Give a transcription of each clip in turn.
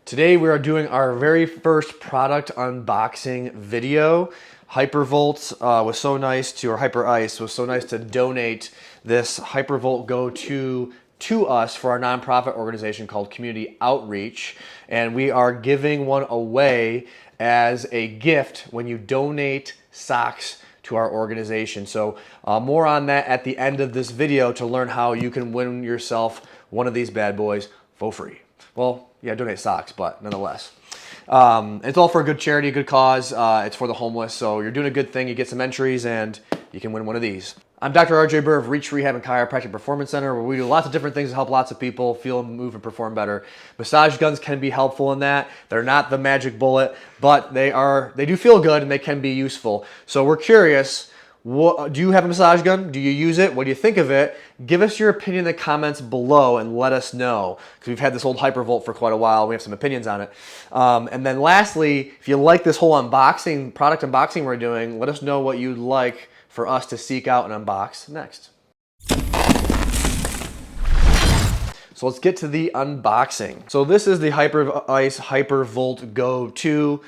Today we are doing our very first product unboxing video. Hypervolt was so nice to, or Hyperice was so nice to donate this Hypervolt GO to us for our nonprofit organization called Community Outreach. And we are giving one away as a gift when you donate socks to our organization. So more on that at the end of this video to learn how you can win yourself one of these bad boys for free. Well, yeah, donate socks, but nonetheless. It's all for a good charity, a good cause. It's for the homeless, so you're doing a good thing. You get some entries, and you can win one of these. I'm Dr. RJ Burr of Reach Rehab and Chiropractic Performance Center, where we do lots of different things to help lots of people feel, move, and perform better. Massage guns can be helpful in that. They're not the magic bullet, but they do feel good, and they can be useful. So we're curious. Do you have a massage gun? Do you use it? What do you think of it? Give us your opinion in the comments below and let us know, because we've had this old Hypervolt for quite a while. We have some opinions on it. And then lastly, if you like this whole unboxing, product unboxing we're doing, let us know what you'd like for us to seek out and unbox next. So let's get to the unboxing. So this is the Hyperice Hypervolt GO 2,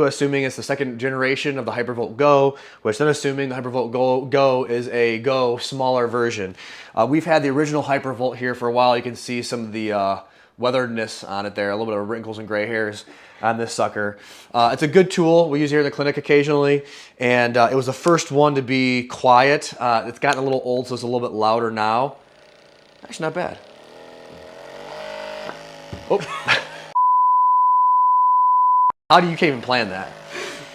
assuming it's the second generation of the Hypervolt GO, which then assuming the Hypervolt GO is a GO smaller version. We've had the original Hypervolt here for a while. You can see some of the weatheredness on it there, a little bit of wrinkles and gray hairs on this sucker. It's a good tool. We use it here in the clinic occasionally, and it was the first one to be quiet. It's gotten a little old, so it's a little bit louder now. Actually, not bad. Oh. How do you can't even plan that?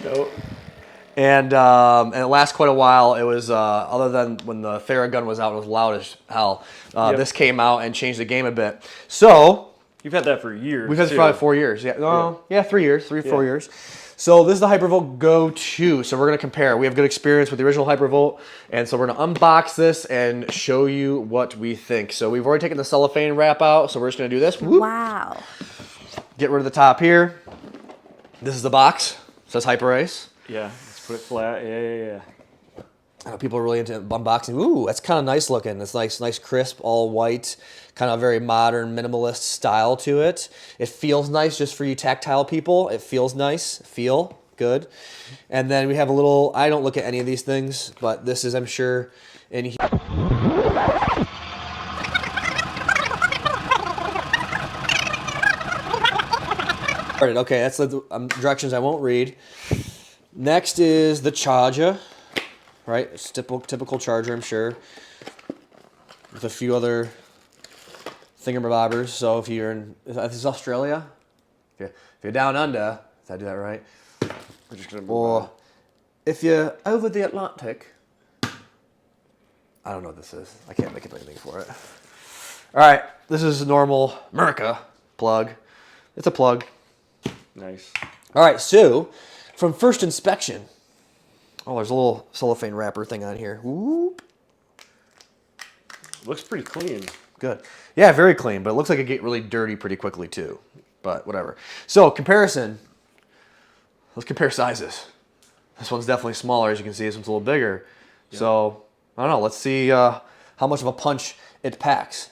Nope. And it lasts quite a while. It was other than when the Theragun was out, it was loud as hell. Yep. This came out and changed the game a bit. So you've had that for years. We've had it for probably 4 years. Yeah, 3 years, 4 years. So this is the Hypervolt GO 2. So we're gonna compare. We have good experience with the original Hypervolt, and so we're gonna unbox this and show you what we think. So we've already taken the cellophane wrap out. So we're just gonna do this. Whoop. Wow. Get rid of the top here. This is the box. It says Hyperice. Yeah, let's put it flat. Yeah. I know people are really into unboxing. Ooh, that's kind of nice looking. It's nice crisp, all white, kind of very modern, minimalist style to it. It feels nice just for you tactile people. It feels nice. Feel good. And then we have a little, I don't look at any of these things, but this is, I'm sure, in here. Okay, that's the directions I won't read. Next is the charger, right? It's typical charger, I'm sure, with a few other thingamabobbers. So if you're in, this is Australia, if you're down under, did I do that right? We're just gonna move or on. If you're over the Atlantic, I don't know what this is. I can't make up anything for it. All right, this is a normal America plug. It's a plug. Nice. All right, so from first inspection, oh, there's a little cellophane wrapper thing on here. Whoop. Looks pretty clean. Good. Yeah, very clean, but it looks like it get really dirty pretty quickly too. But whatever. So comparison. Let's compare sizes. This one's definitely smaller, as you can see. This one's a little bigger. Yep. So I don't know. Let's see how much of a punch it packs.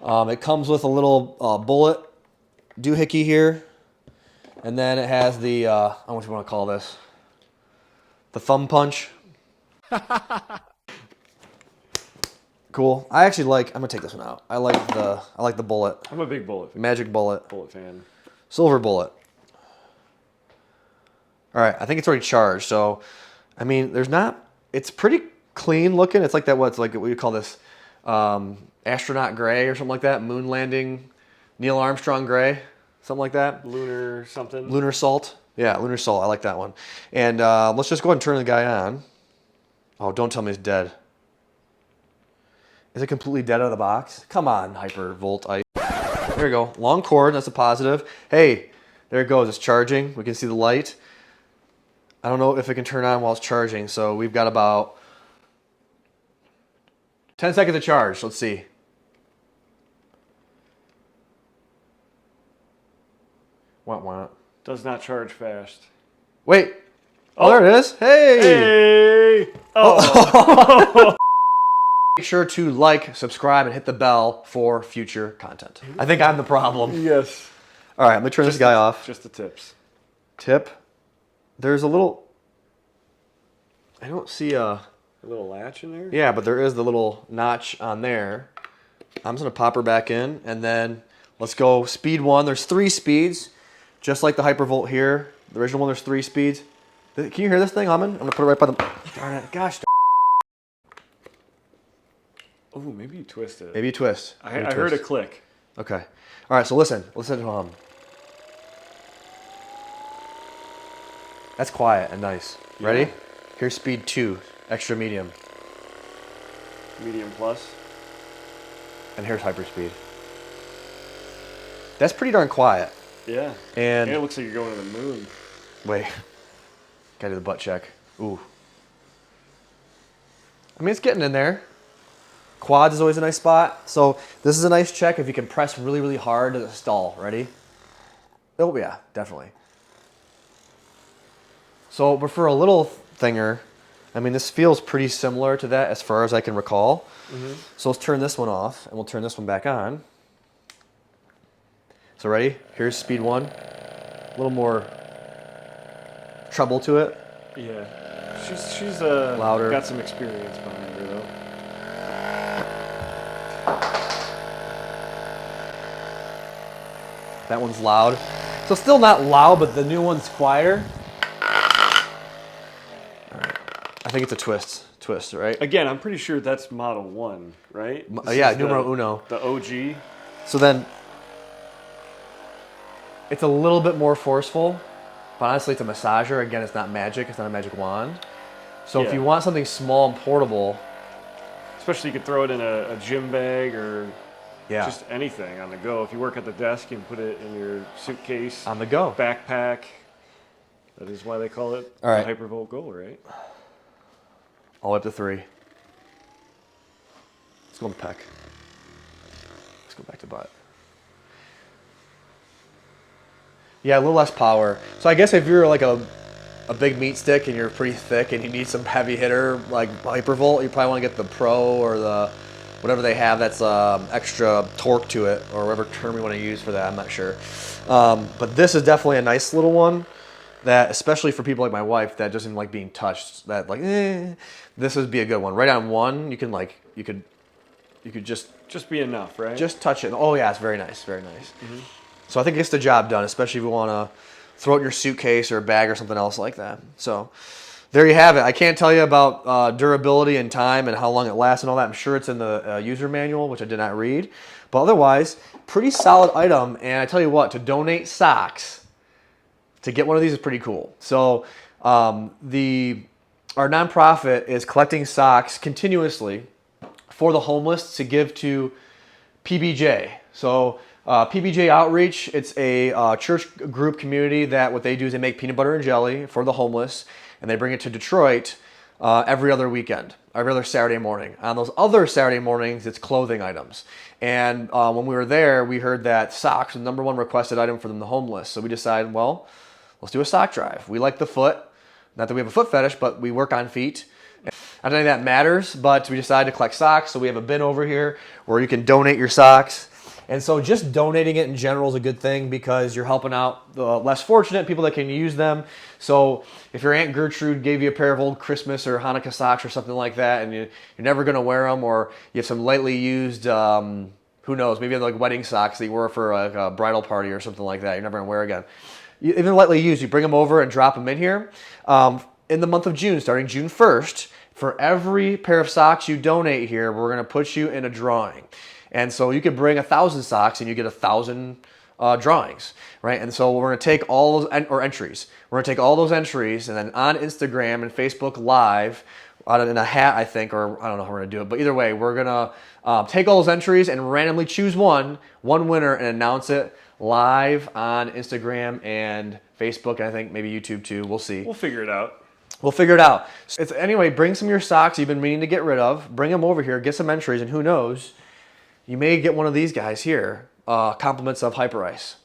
It comes with a little bullet doohickey here. And then it has the, I don't know what you want to call this, the thumb punch. Cool. I actually like, I'm going to take this one out. I like the bullet. I'm a big bullet fan. Magic bullet. Bullet fan. Silver bullet. All right, I think it's already charged. So, I mean, it's pretty clean looking. It's like that, what do you call this? Astronaut gray or something like that. Moon landing, Neil Armstrong gray. Something like that. Lunar something. Lunar salt. Yeah, lunar salt. I like that one. And let's just go ahead and turn the guy on. Oh, don't tell me he's dead. Is it completely dead out of the box? Come on, Hypervolt Ice. There we go. Long cord. That's a positive. Hey, there it goes. It's charging. We can see the light. I don't know if it can turn on while it's charging. So we've got about 10 seconds of charge. Let's see. Wah. Does not charge fast. Wait. Oh, there it is. Hey. Oh. Make sure to like, subscribe, and hit the bell for future content. I think I'm the problem. Yes. All right, I'm gonna turn this guy off. Just the tips. Tip. There's a little. I don't see a little latch in there? Yeah, but there is the little notch on there. I'm just gonna pop her back in, and then let's go speed 1. There's 3 speeds, just like the Hypervolt here. The original one, there's 3 speeds. Can you hear this thing humming? I'm gonna put it right by the. Darn it! Gosh. Oh, maybe you twisted it. Maybe you twist. I heard a click. Okay. All right. So listen to hum. That's quiet and nice. Ready? Yeah. Here's speed 2, extra medium. Medium plus. And here's hyperspeed. That's pretty darn quiet. Yeah. And it looks like you're going to the moon. Wait. Gotta do the butt check. Ooh. I mean, it's getting in there. Quads is always a nice spot. So this is a nice check if you can press really, really hard to the stall. Ready? Oh, yeah, definitely. So, but for a little thinger, I mean, this feels pretty similar to that as far as I can recall. Mm-hmm. So let's turn this one off, and we'll turn this one back on. So ready? Here's speed 1. A little more treble to it. Yeah. She's louder. Got some experience behind her, though. That one's loud. So still not loud, but the new one's quieter. I think it's a twist, right? Again, I'm pretty sure that's Model 1, right? Yeah, numero uno. The OG. So then, it's a little bit more forceful, but honestly, it's a massager. Again, it's not magic. It's not a magic wand. So if you want something small and portable, especially you could throw it in a gym bag or just anything on the go. If you work at the desk, you can put it in your suitcase, on the go, backpack. That is why they call it the Hypervolt GO, right? All the way up to 3. Let's go on the pec. Let's go back to butt. Yeah, a little less power. So I guess if you're like a big meat stick and you're pretty thick and you need some heavy hitter like Hypervolt, you probably want to get the Pro or the whatever they have that's extra torque to it, or whatever term you want to use for that. I'm not sure. But this is definitely a nice little one that, especially for people like my wife that doesn't like being touched, that like, this would be a good one. Right on 1, you could just be enough, right? Just touch it. Oh yeah, it's very nice, very nice. Mm-hmm. So I think it gets the job done, especially if you want to throw it in your suitcase or a bag or something else like that. So there you have it. I can't tell you about durability and time and how long it lasts and all that. I'm sure it's in the user manual, which I did not read. But otherwise, pretty solid item. And I tell you what, to donate socks, to get one of these is pretty cool. So our nonprofit is collecting socks continuously for the homeless to give to PBJ. So PBJ Outreach, it's a church group community that what they do is they make peanut butter and jelly for the homeless, and they bring it to Detroit every other weekend, every other Saturday morning. On those other Saturday mornings, it's clothing items. And when we were there, we heard that socks was the #1 requested item for the homeless. So we decided, well, let's do a sock drive. We like the foot. Not that we have a foot fetish, but we work on feet. I don't think that matters, but we decided to collect socks. So we have a bin over here where you can donate your socks. And so just donating it in general is a good thing because you're helping out the less fortunate people that can use them. So if your Aunt Gertrude gave you a pair of old Christmas or Hanukkah socks or something like that, and you're never going to wear them, or you have some lightly used, who knows, maybe you have like wedding socks that you wear for like a bridal party or something like that, you're never going to wear again. Even lightly used, you bring them over and drop them in here. In the month of June, starting June 1st, for every pair of socks you donate here, we're going to put you in a drawing. And so you could bring 1,000 socks and you get 1,000 drawings, right? And so we're going to take all those, or entries. We're going to take all those entries and then on Instagram and Facebook Live, in a hat, I think, or I don't know how we're going to do it. But either way, we're going to take all those entries and randomly choose one winner and announce it live on Instagram and Facebook, and I think maybe YouTube too. We'll see. We'll figure it out. We'll figure it out. Anyway, bring some of your socks you've been meaning to get rid of. Bring them over here, get some entries, and who knows, you may get one of these guys here, compliments of Hyperice.